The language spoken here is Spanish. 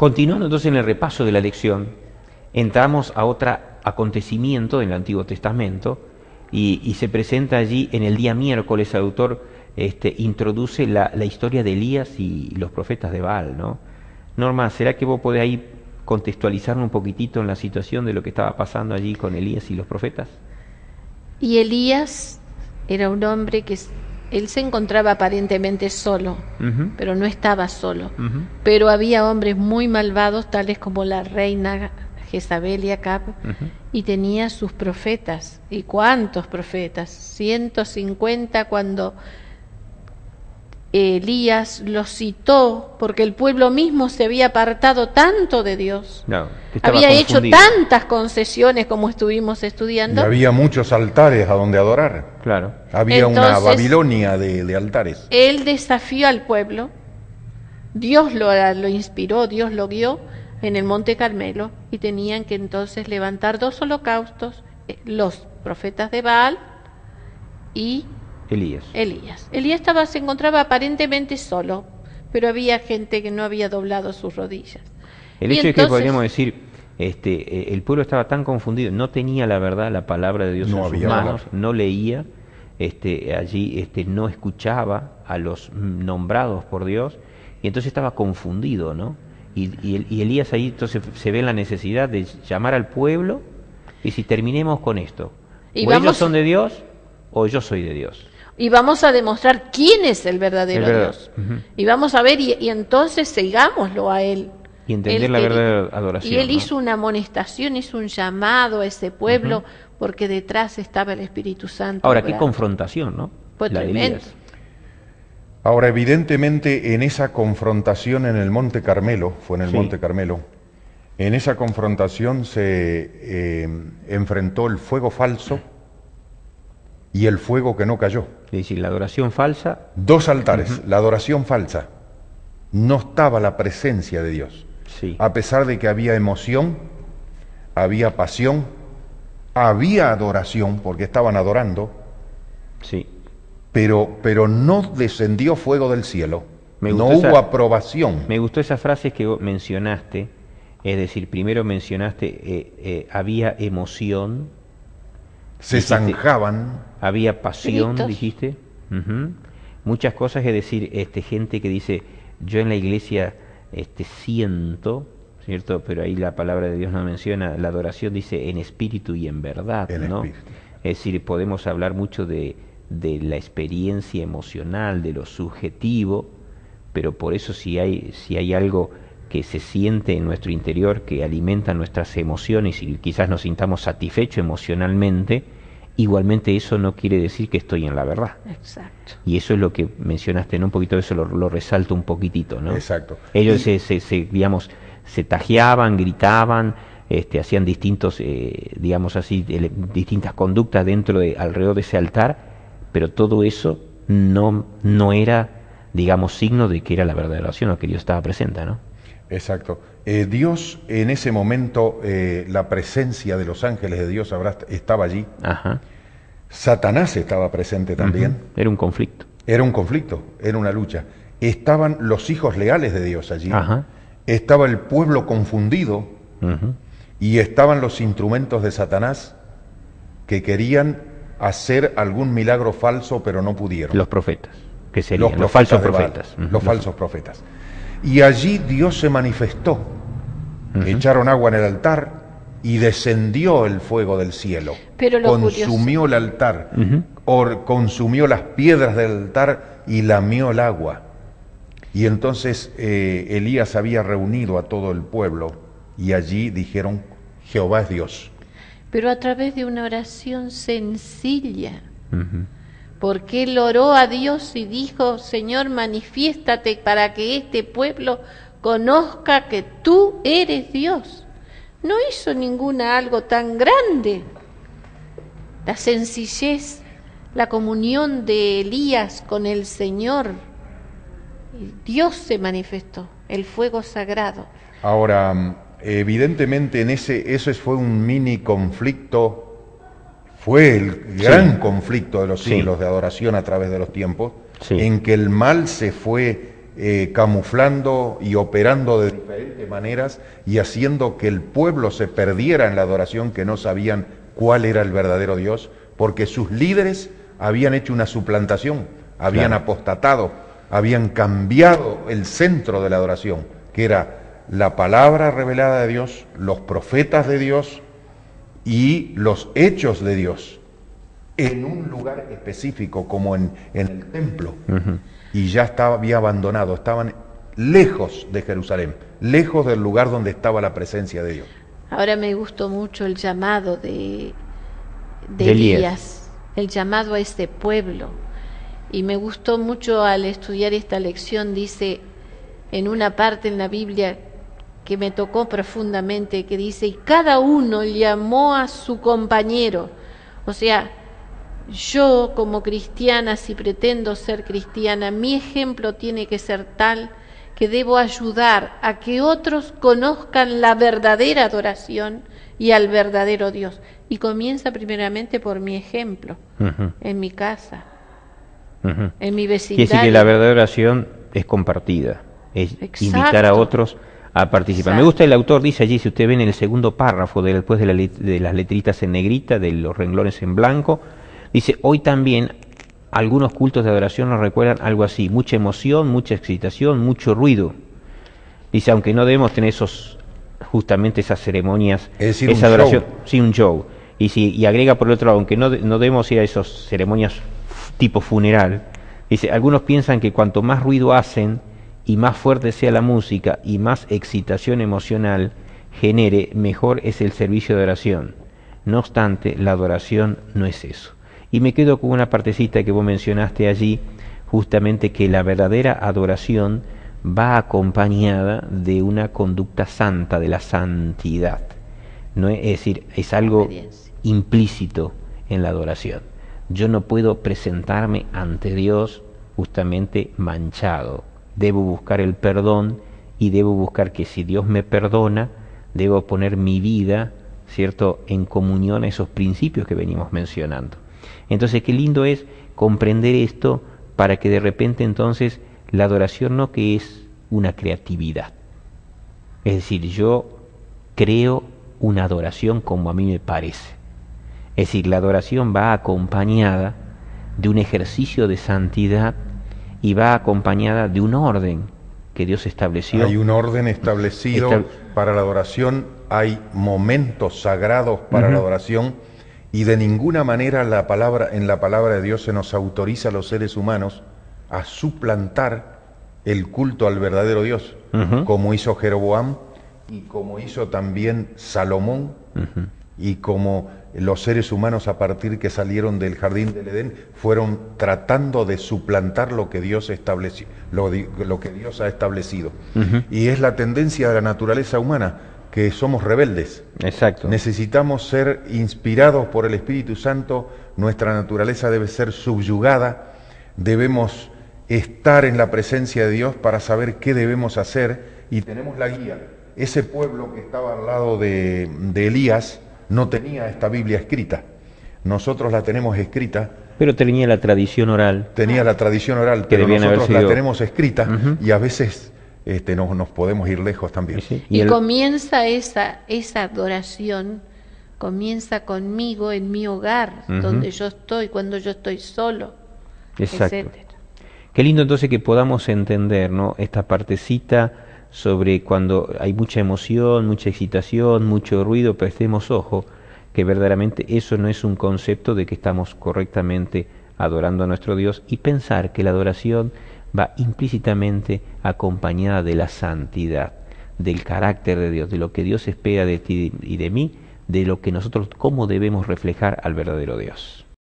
Continuando entonces en el repaso de la lección, entramos a otro acontecimiento del Antiguo Testamento y se presenta allí en el día miércoles. El autor introduce la historia de Elías y los profetas de Baal, ¿no? Norma, ¿será que vos podés ahí contextualizarnos un poquitito en la situación de lo que estaba pasando allí con Elías y los profetas? Y Elías era un hombre que él se encontraba aparentemente solo, pero no estaba solo. Pero había hombres muy malvados, tales como la reina Jezabel y Acab, y tenía sus profetas. ¿Y cuántos profetas? 150 cuando Elías los citó, porque el pueblo mismo se había apartado tanto de Dios. No, había hecho tantas concesiones como estuvimos estudiando. Y había muchos altares a donde adorar. Claro. Había Entonces, una Babilonia de altares. Él desafió al pueblo, Dios lo inspiró, Dios lo guió en el Monte Carmelo, y tenían que entonces levantar 2 holocaustos, los profetas de Baal y Elías. Elías se encontraba aparentemente solo, pero había gente que no había doblado sus rodillas. El hecho es que podríamos decir, el pueblo estaba tan confundido, no tenía la verdad, la palabra de Dios en sus manos, no leía, allí no escuchaba a los nombrados por Dios, y entonces estaba confundido, ¿no? Y Elías ahí entonces se ve la necesidad de llamar al pueblo y si terminemos con esto, o ellos son de Dios o yo soy de Dios. Y vamos a demostrar quién es el verdadero Dios. Y vamos a ver, y entonces sigámoslo a Él. Y entender la verdadera adoración. Y Él hizo una amonestación, hizo un llamado a ese pueblo, porque detrás estaba el Espíritu Santo. Ahora, qué confrontación, ¿no? Fue tremendo. Ahora, evidentemente, en esa confrontación en el Monte Carmelo, Monte Carmelo, en esa confrontación se enfrentó el fuego falso y el fuego que no cayó. Es decir, la adoración falsa. 2 altares, la adoración falsa. No estaba la presencia de Dios. Sí. A pesar de que había emoción, había pasión, había adoración, porque estaban adorando. Sí. Pero no descendió fuego del cielo. No hubo aprobación. Me gustó esa frase que mencionaste. Es decir, primero mencionaste, había emoción. Se dijiste, zanjaban. Había pasión, gritos. Dijiste. Muchas cosas, es decir, gente que dice, yo en la iglesia siento, ¿cierto? Pero ahí la palabra de Dios no menciona, la adoración dice en espíritu y en verdad, ¿no? Es decir, podemos hablar mucho de la experiencia emocional, de lo subjetivo, pero por eso si hay algo que se siente en nuestro interior, que alimenta nuestras emociones y quizás nos sintamos satisfechos emocionalmente, igualmente eso no quiere decir que estoy en la verdad. Exacto. Y eso es lo que mencionaste, ¿no? Un poquito de eso lo resalto un poquitito, ¿no? Exacto. Ellos se tajeaban, gritaban, hacían distintos, distintas conductas alrededor de ese altar, pero todo eso no era, signo de que era la verdadera oración o que Dios estaba presente, ¿no? Exacto. Dios en ese momento, la presencia de los ángeles de Dios estaba allí. Ajá. Satanás estaba presente también. Era un conflicto. Era un conflicto, era una lucha. Estaban los hijos leales de Dios allí. Ajá. Estaba el pueblo confundido. Y estaban los instrumentos de Satanás que querían hacer algún milagro falso, pero no pudieron. Los profetas, que serían los falsos profetas. Los falsos profetas. Y allí Dios se manifestó. Echaron agua en el altar y descendió el fuego del cielo. Pero consumió el altar, consumió las piedras del altar y lamió el agua. Y entonces Elías había reunido a todo el pueblo y allí dijeron, Jehová es Dios. Pero a través de una oración sencilla. Porque él oró a Dios y dijo, Señor, manifiéstate para que este pueblo conozca que tú eres Dios. No hizo algo tan grande. La sencillez, la comunión de Elías con el Señor. Dios se manifestó, el fuego sagrado. Ahora, evidentemente eso fue un mini conflicto. Fue el gran conflicto de los siglos de adoración a través de los tiempos, en que el mal se fue camuflando y operando de diferentes maneras y haciendo que el pueblo se perdiera en la adoración, que no sabían cuál era el verdadero Dios, porque sus líderes habían hecho una suplantación, habían apostatado, habían cambiado el centro de la adoración, que era la palabra revelada de Dios, los profetas de Dios y los hechos de Dios, en un lugar específico como en el templo. Y ya había abandonado, estaban lejos de Jerusalén, lejos del lugar donde estaba la presencia de Dios. Ahora me gustó mucho el llamado de Elías, el llamado a este pueblo. Y me gustó mucho al estudiar esta lección, dice en una parte en la Biblia que me tocó profundamente, que dice, y cada uno llamó a su compañero. O sea, yo como cristiana, si pretendo ser cristiana, mi ejemplo tiene que ser tal que debo ayudar a que otros conozcan la verdadera adoración y al verdadero Dios. Y comienza primeramente por mi ejemplo, en mi casa, en mi vecindario. Quiere decir que la verdadera oración es compartida, es invitar a otros a participar. Me gusta el autor, dice allí, si usted ve en el segundo párrafo, después de las letritas en negrita, de los renglones en blanco, dice, hoy también algunos cultos de adoración nos recuerdan algo así, mucha emoción, mucha excitación, mucho ruido. Dice, aunque no debemos tener justamente esas ceremonias, es decir, esa adoración, sí, un show. Y agrega por el otro lado, aunque no debemos ir a esas ceremonias tipo funeral, dice, algunos piensan que cuanto más ruido hacen y más fuerte sea la música y más excitación emocional genere, mejor es el servicio de oración. No obstante, la adoración no es eso. Y me quedo con una partecita que vos mencionaste allí, justamente que la verdadera adoración va acompañada de una conducta santa, de la santidad. No es decir, es algo implícito en la adoración. Yo no puedo presentarme ante Dios justamente manchado. Debo buscar el perdón y debo buscar que si Dios me perdona, debo poner mi vida, ¿cierto?, en comunión a esos principios que venimos mencionando. Entonces, qué lindo es comprender esto para que de repente entonces la adoración no que es una creatividad. Es decir, yo creo una adoración como a mí me parece. Es decir, la adoración va acompañada de un ejercicio de santidad y va acompañada de un orden que Dios estableció. Hay un orden establecido para la adoración, hay momentos sagrados para la adoración, y de ninguna manera en la palabra de Dios se nos autoriza a los seres humanos a suplantar el culto al verdadero Dios, como hizo Jeroboam y como hizo también Salomón, y como los seres humanos a partir que salieron del jardín del Edén fueron tratando de suplantar lo que Dios estableció, lo que Dios ha establecido. Y es la tendencia de la naturaleza humana, que somos rebeldes. Exacto. Necesitamos ser inspirados por el Espíritu Santo, nuestra naturaleza debe ser subyugada, debemos estar en la presencia de Dios para saber qué debemos hacer, y tenemos la guía. Ese pueblo que estaba al lado de Elías no tenía esta Biblia escrita, nosotros la tenemos escrita. Pero tenía la tradición oral. Tenía la tradición oral, pero nosotros la tenemos escrita, y a veces nos podemos ir lejos también. Sí. Y comienza esa adoración, comienza conmigo en mi hogar, donde yo estoy, cuando yo estoy solo, etcétera. Qué lindo entonces que podamos entender, ¿no?, esta partecita sobre cuando hay mucha emoción, mucha excitación, mucho ruido. Prestemos ojo que verdaderamente eso no es un concepto de que estamos correctamente adorando a nuestro Dios, y pensar que la adoración va implícitamente acompañada de la santidad, del carácter de Dios, de lo que Dios espera de ti y de mí, de lo que nosotros, cómo debemos reflejar al verdadero Dios.